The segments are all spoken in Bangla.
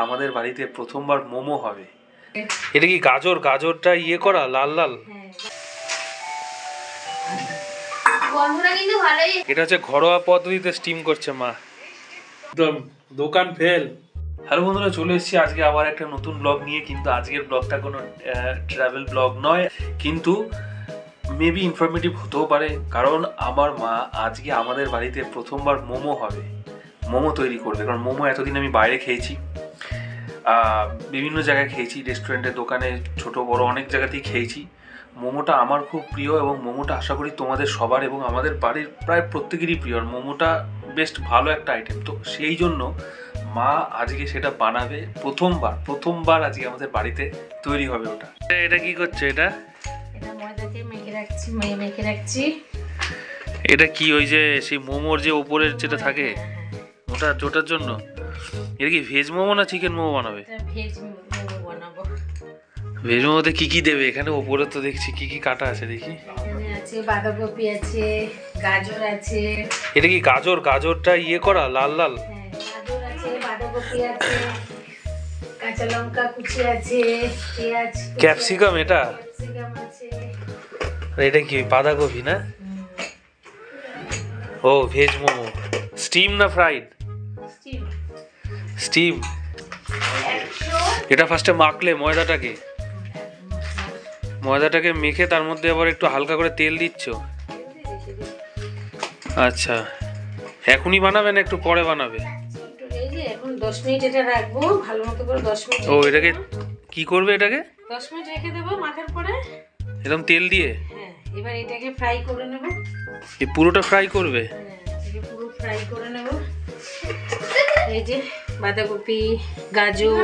আমাদের বাড়িতে প্রথমবার মোমো হবে। এটা কি গাজর? গাজরটা ইয়ে করা লাল লাল। এটা হচ্ছে ঘরোয়া পদ্ধতিতে স্টিম করছে মা। একদম দোকান ফেল। হ্যালো বন্ধুরা, চলে এসেছি আজকে আবার একটা নতুন ব্লগ নিয়ে। কিন্তু আজকের ব্লগটা কোনো ট্রাভেল ব্লগ নয়, কিন্তু মেবি ইনফরমেটিভ হতেও পারে। কারণ আমার মা আজকে আমাদের বাড়িতে প্রথমবার মোমো হবে, মোমো তৈরি করবে। কারণ মোমো এতদিন আমি বাইরে খেয়েছি, বিভিন্ন জায়গায় খেয়েছি, রেস্টুরেন্টে, দোকানে, ছোট বড় অনেক জায়গাতেই খেয়েছি। মোমোটা আমার খুব প্রিয় এবং মোমোটা আশা করি তোমাদের সবার এবং আমাদের বাড়ির প্রায় প্রত্যেকেরই প্রিয়। আর মোমোটা বেস্ট ভালো একটা আইটেম, তো সেই জন্য মা আজকে সেটা বানাবে। প্রথমবার আজকে আমাদের বাড়িতে তৈরি হবে ওটা। এটা কি করছে? এটা ময়দাকে মেখে রাখছি। এটা কি ওই যে সেই মোমোর যে উপরের যেটা থাকে ওটার জন্য? এটা কি ভেজ মোমো না চিকেন মোমো বানাবে? ভেজ মোমো বানাবো। ভেজ মোমোতে কি কি দেবে? এখানে উপরে তো দেখছি কি কি কাটা আছে, দেখি। এখানে আছে বাঁধাকপি, আছে গাজর আছে। এটা কি গাজর? গাজরটা ইয়ে করা লাল লাল? হ্যাঁ, গাজর আছে, বাঁধাকপি আছে, কাঁচা লঙ্কা কুচি আছে, পেঁয়াজ, ক্যাপসিকাম। এটা ক্যাপসিকাম আছে। এটা কি বাঁধাকপি না? ও ভেজ মোমো। স্টিম না ফ্রাইড? স্টিম। এটা ফার্স্টে মাখলে ময়দাটাকে মেখে তার মধ্যে আবার একটু হালকা করে তেল দিচ্ছ? আচ্ছা, এখনই বানাবে না একটু পরে বানাবে? এই যে এখন 10 মিনিট এটা রাখবো ভালো মতো করে। 10 মিনিট। ও এটাকে কি করবে? এটাকে 10 মিনিট রেখে দেবো মাখার পরে, এরকম তেল দিয়ে। হ্যাঁ, এবার এটাকে ফ্রাই করে নেব। এই পুরোটা ফ্রাই করবে? হ্যাঁ, এটাকে পুরো ফ্রাই করে নেব। এই যে বাঁধাকপি, গাজর,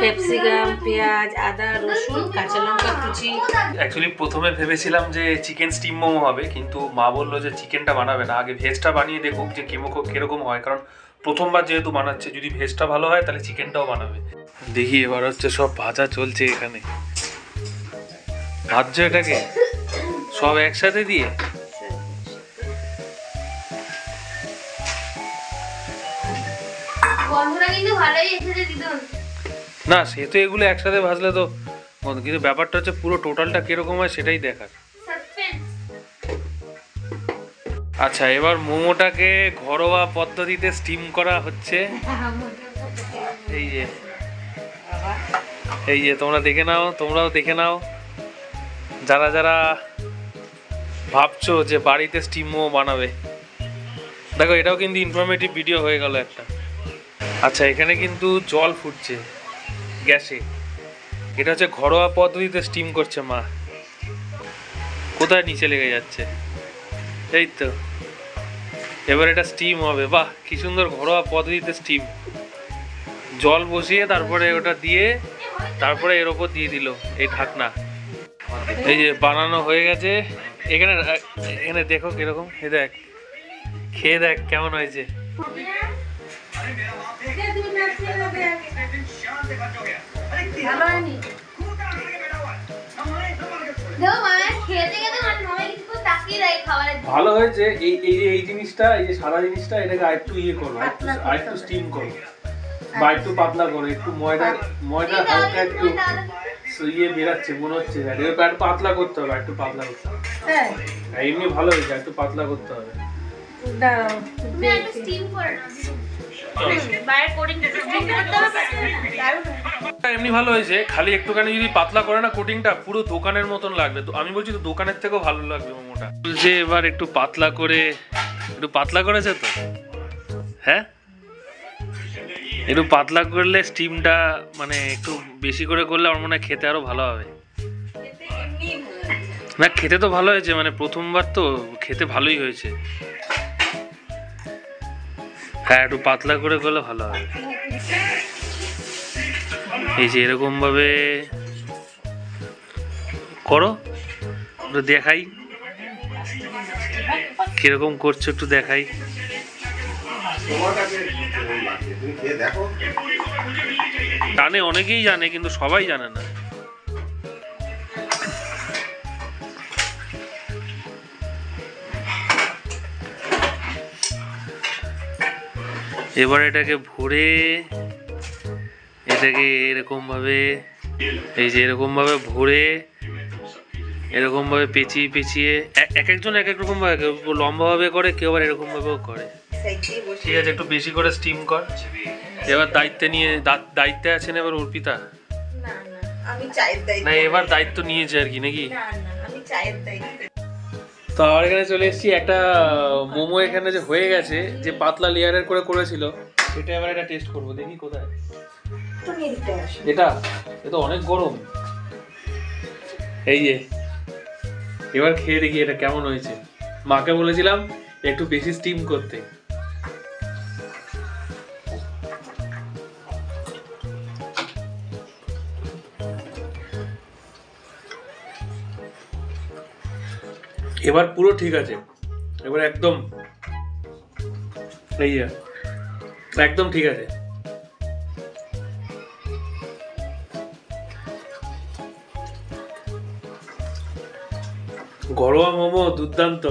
ক্যাপসিকাম, পেঁয়াজ, আদা, রসুন, কাঁচা লঙ্কা কুচি। অ্যাকচুয়ালি প্রথমে ভেবেছিলাম যে চিকেন স্টিম মোমো হবে, কিন্তু মা বললো যে চিকেনটা বানাবে না, আগে ভেজটা বানিয়ে দেখুক যে কিরকম হয়। কারণ প্রথমবার যেহেতু বানাচ্ছে, যদি ভেজটা ভালো হয় তাহলে চিকেনটাও বানাবে। দেখি এবার হচ্ছে সব ভাজা চলছে এখানে। ভাজছো এটাকে সব একসাথে দিয়ে? না, সে তো এগুলো একসাথে ভাজলে তো, কিন্তু ব্যাপারটা হচ্ছে পুরো টোটালটা কিরকম হয় সেটাই দেখার। আচ্ছা, এবার মোমোটাকে ঘরোয়া পদ্ধতিতে স্টিম করা হচ্ছে। এই যে তোমরা দেখে নাও, তোমরাও দেখে নাও, যারা যারা ভাবছো যে বাড়িতে স্টিম মোমো বানাবে। দেখো, এটাও কিন্তু ইনফরমেটিভ ভিডিও হয়ে গেল একটা। আচ্ছা, এখানে কিন্তু জল ফুটছে গ্যাসে। এটা হচ্ছে ঘরোয়া পদ্ধতিতে স্টিম করছে মা। কোথায় নিচে লেগে যাচ্ছে? এই তো, এবার এটা স্টিম হবে। বাহ, কি সুন্দর ঘরোয়া পদ্ধতিতে স্টিম। জল বসিয়ে তারপরে ওটা দিয়ে, তারপরে এর ওপর দিয়ে দিল এই ঢাকনা। এই যে বানানো হয়ে গেছে। এখানে দেখো কিরকম, এই দেখ, খেয়ে দেখ কেমন হয়েছে। ভালো হয়েছে। এই জিনিসটা, এই যে সাদা জিনিসটা, এটাকে আরেকটু ইয়ে করো, আরেকটু স্টিম করো, বা একটু পাতলা করো। একটু ময়দা হালকা একটু ইয়ে বেরাচ্ছে মনে হচ্ছে। একটু পাতলা করতে হবে, একটু পাতলা করতে হবে। এমনি ভালো হয়েছে, একটু পাতলা করতে হবে। এমনি ভালো হয়েছে, খালি একটুখানি যদি পাতলা করে না কোটিংটা, পুরো দোকানের মতন লাগবে। তো আমি বলছি তো দোকানের থেকেও ভালো লাগবে মোমোটা। বলছে এবার একটু পাতলা করেছে তো। হ্যাঁ, একটু পাতলা করলে স্টিমটা মানে একটু বেশি করে করলে আমার মনে হয় খেতে আরো ভালো হবে। না, খেতে তো ভালো হয়েছে, মানে প্রথমবার তো খেতে ভালোই হয়েছে। হ্যাঁ, একটু পাতলা করে করলে ভালো হবে। এই যে এরকম ভাবে করো, দেখাই কিরকম করছো, একটু দেখাই। জানে, অনেকেই জানে, কিন্তু সবাই জানে না। এবার এটাকে ভরে এটাকে এরকম ভাবে, এই যে এরকম ভাবে ভরে এরকম ভাবে পেঁচিয়ে পেঁচিয়ে এক একজন এক এক রকম ভাবে, কেউ লম্বা ভাবে করে, কেউ আবার এরকম ভাবেও করে। ঠিক আছে, একটু বেশি করে স্টিম কর। এবার দায়িত্বে আছেন এবার অর্পিতা। না, এবার দায়িত্ব নিয়েছে আর কি, নাকি? তো আমার এখানে চলে এসেছি, একটা মোমো এখানে যে হয়ে গেছে, যে পাতলা লেয়ারের করে করেছিল, সেটা এবার এটা টেস্ট করবো। দেখি কোথায় এটা, এটা অনেক গরম। এই যে এবার খেয়ে দেখি এটা কেমন হয়েছে। মাকে বলেছিলাম একটু বেশি স্টিম করতে। এবার পুরো ঠিক আছে, এবার একদম এই একদম ঠিক আছে। ঘরোয়া মোমো দুর্দান্ত,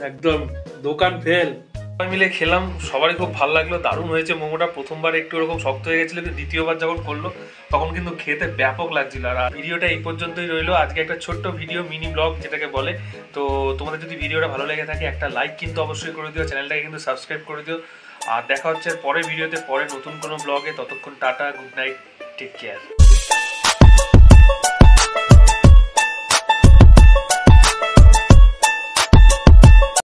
একদম দোকান ফেল। সবাই মিলে খেলাম, সবারই খুব ভালো লাগলো, দারুণ হয়েছে মোমোটা। প্রথমবার একটু এরকম শক্ত হয়ে গেছিল, কিন্তু দ্বিতীয়বার যখন করলো তখন কিন্তু খেতে ব্যাপক লাগছিল। আর ভিডিওটা এই পর্যন্তই রইলো, আজকে একটা ছোট্ট ভিডিও, মিনি ব্লগ যেটাকে বলে। তো তোমাদের যদি ভিডিওটা ভালো লেগে থাকে একটা লাইক কিন্তু অবশ্যই করে দিও, চ্যানেলটাকে কিন্তু সাবস্ক্রাইব করে দিও। আর দেখা হচ্ছে পরের ভিডিওতে, পরে নতুন কোনো ব্লগে। ততক্ষণ টাটা, গুড নাইট, টেক কেয়ার।